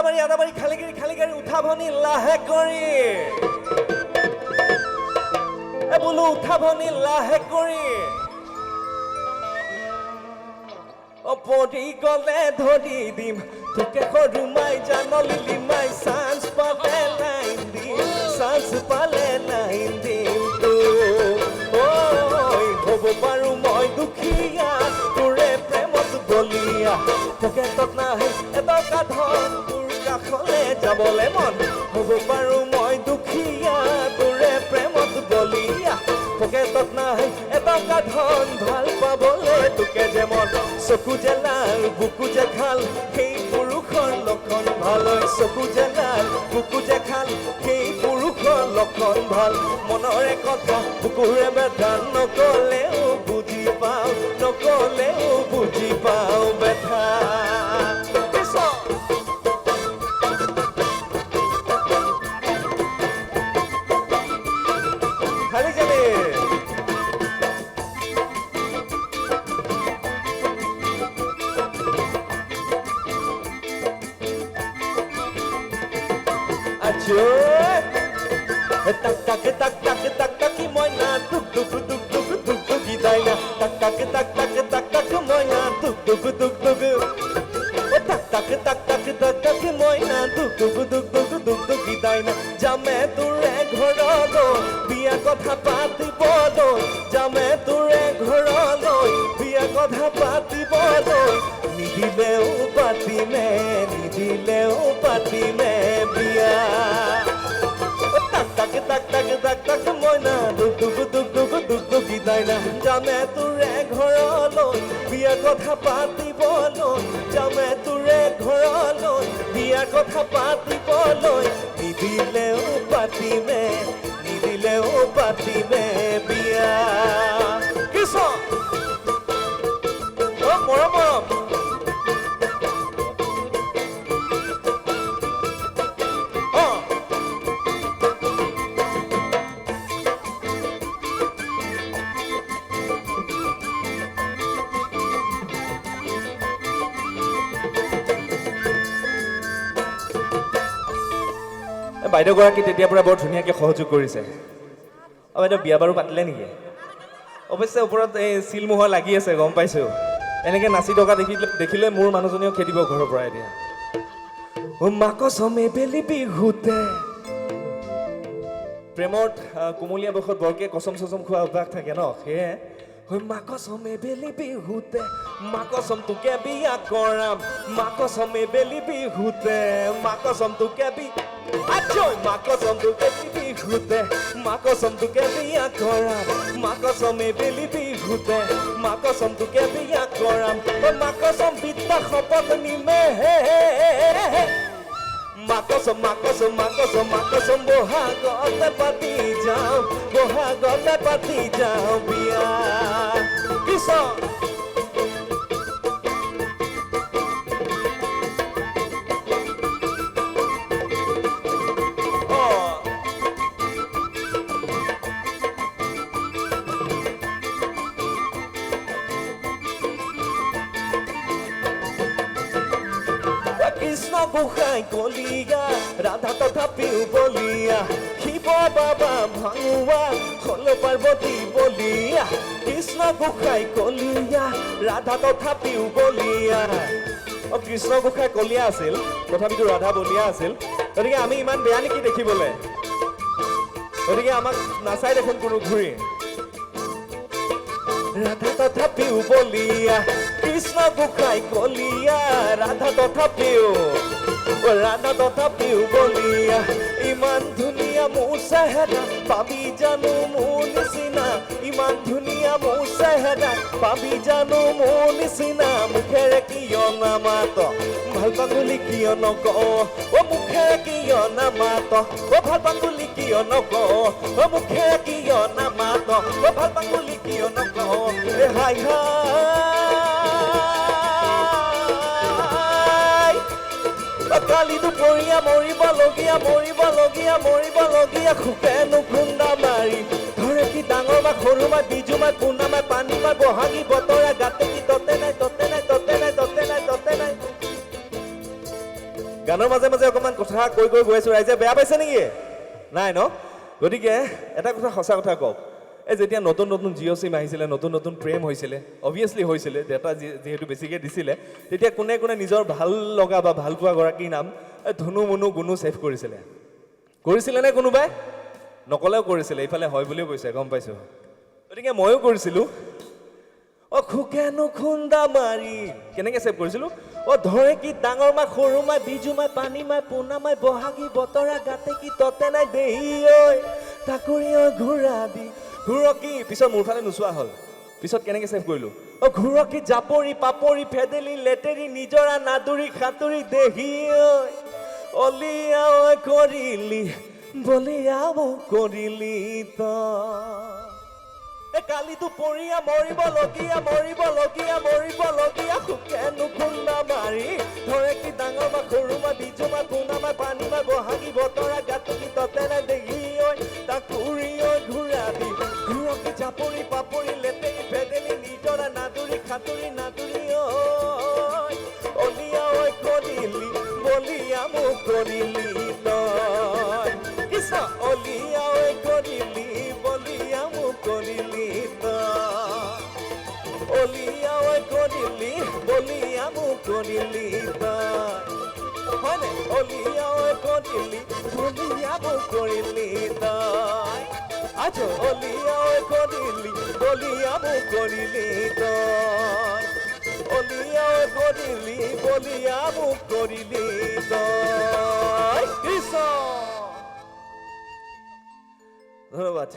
আদাবাৰী খালিগাৰী উঠা ভনী লাহে কৰি বোলো উঠা ভনী লাহে কৰি পৰি গলে ধৰি দিম তোকে সৰুমাই জানলি লিমাই চান্স পালে লাইন দিম হ'ব পাৰো মই দুখীয়া তোৰে প্ৰেমত বলিয়া পকেটত নাহে এটকা ধন তোৰ কাষলে যাবলে মন হ'ব পাৰো মই দুখীয়া তোৰে প্ৰেমত বলিয়া পকেটত নাহে এটকা ধন ভাল পাবলে তোকে যে মন চকু যে লাল বুকু যে খাল সেই পুৰুষৰ লক্ষণ ভাল চকু যে লাল বুকু যে খাল সেই পুৰুষৰ লক্ষণ ভাল মনৰে কথা বুকুৰে বেথা নকলেও বুজি পাওঁ বেথা খালি যাবে tak moina tuk gidaina tak moina tuk tak moina tuk gidaina jame ture ghorolo biya kotha patibolo jame ture ghorolo biya kotha patibolo nidileu patime biya tak moina tuk gidaina jame ture ghorolo biya kotha patibolo jame ture ghorolo biya kotha patibolo nidileu patime biya kiso morom বাইদেউগৰাকী তেতিয়াৰ পৰা বৰ ধুনীয়াকৈ সহযোগ কৰিছে বাইদেউ বিয়া বাৰু পাতিলে নেকি অৱশ্যে ওপৰত এই চিলমোহৰ লাগি আছে গম পাইছোঁ এনেকৈ নাচি থকা দেখিলে মোৰ মানুহজনীও খেদিব ঘৰৰ পৰা এতিয়া মাকচমে বেলি বিহুতে প্ৰেমত কোমলীয়া বয়সত বৰকে কচম চচম খোৱা অভ্যাস থাকে ন সেয়ে মাকচমে বেলি বিহুতে মাকচম তোকে বিয়া কৰাম মাকচমে বেলি বিহুতে মাকচম তোকে মাকচম তোকে বিহুতে মাকচম তোকে বিয়া কৰাম মাকচমে বেলি বিহুতে মাকচম তোকে বিয়া কৰাম মাকচম বিদ্যা শপত নিমে মাকচম বহাগতে পাতি যাওঁ বিয়া কৃষ্ণ কৃষ্ণ গোসাঁই কলিয়া ৰাধা তথাপিও বলিয়া শিৱ বাবা ভাঙুৱা হল পাৰ্বতী বলিয়া কৃষ্ণ গোসাঁই কলিয়া ৰাধা তথাপিও বলিয়া কৃষ্ণ গোসাঁই কলিয়া আছিল তথাপিতো ৰাধা বলিয়া আছিল গতিকে আমি ইমান বেয়া নেকি দেখিবলৈ গতিকে আমাক নাচাই দেখোন কোনো ঘূৰি ৰাধা তথাপিও বলিয়া কৃষ্ণ গোসাঁই কলিয়া ৰাধা তথাপিও বলিয়া ইমান ধুনীয়া মোৰ চেহেৰা পাবি জানো মোৰ নিচিনা ইমান ধুনীয়া মোৰ চেহেৰা পাবি জানো মোৰ নিচিনা মুখেৰে কিয় নামাত ভাল পাওঁ বুলি কিয় নকওঁ মুখেৰে কিয় নামাত ভাল পাওঁ বুলি কিয় নকওঁ মুখেৰে কিয় নামাত ভাল পাওঁ বুলি কিয় নকওঁ হাই কালি দুপৰীয়া মৰিবলগীয়া খুবেনো খুন্দা মাৰি ধৰে কি ডাঙৰ বা সৰু মাই বিজু মাই পুনা মাই পানী মাই বহাগী বতৰা গাতে কি ততে নাই গানৰ মাজে মাজে অকণমান কথা কৈ গৈ আছোঁ, ৰাইজে বেয়া পাইছে নেকি? নাই ন? গতিকে এটা কথা সঁচা কথা কওক, এই যেতিয়া নতুন নতুন জিঅ' চিম আহিছিলে, নতুন নতুন প্ৰেম হৈছিলে, অবভিয়াছলি হৈছিলে, ডেটা যিহেতু বেছিকৈ দিছিলে, তেতিয়া কোনে কোনে নিজৰ ভাল লগা বা ভাল পোৱা গৰাকীৰ নাম ধুনু মুনু গুণু ছেভ কৰিছিলে? কৰিছিলেনে কোনোবাই? নকলেও কৰিছিলে, ইফালে হয় বুলিও কৈছে, গম পাইছোঁ। গতিকে ময়ো কৰিছিলোঁ। অ' খুকেনো খুন্দা মাৰি কেনেকৈ ছেভ কৰিছিলোঁ? অ' ধৰে কি ডাঙৰ মাই সৰু মাই বিজু মাই পানী মাই পোনা মাই বহাগী বতৰা গাতে কি ততে নাই দেহি ঐ তাকুৰি ঐ ঘূৰা দি ঘূৰকি। পিছত মোৰ ফালে নোচোৱা হ'ল, পিছত কেনেকৈ ছেভ কৰিলোঁ? অ' ঘূৰকি জাপৰি পাপৰি ফেদেলি লেতেৰি নিজৰা নাদুৰি সাঁতুৰি দেহি ঐ অলিয়া ঐ কৰিলি বলিয়া মোক কৰিলি তই। কালিতো পৰিয়া মৰিবলগীয়া সুকেনো খুন্দা মাৰি ধৰে কি ডাঙৰ মা সৰু মা বিজু মা পোনা মা পানী মা বহাগী বতৰা গাতুকি ততে নাই দেহি ঐ তাকুৰি ঐ ঘূৰা দি ঘূৰকি জাপৰি পাপৰি লেতেৰি ভেদেলি নিজৰা নাদুৰি সাঁতুৰি নাদুৰি ঐ অলিয়া ঐ কৰিলি বলিয়া মোক কৰিলি তই কৃষ্ণ। অলিয়া ঐ কৰিলি বলিয়া মোক কৰিলি অলিয়া ঐ কৰিলি বলিয়া মোক কৰিলি তই, হয়নে? অলিয়া ঐ কৰিলি বলিয়া মোক কৰিলি তই, আচ্ছা অলিয়া ঐ কৰিলি বলিয়া মোক কৰিলি তই, অলিয়া ঐ কৰিলি বলিয়া মোক কৰিলি তই। কৃষ্ণ। ধন্যবাদ।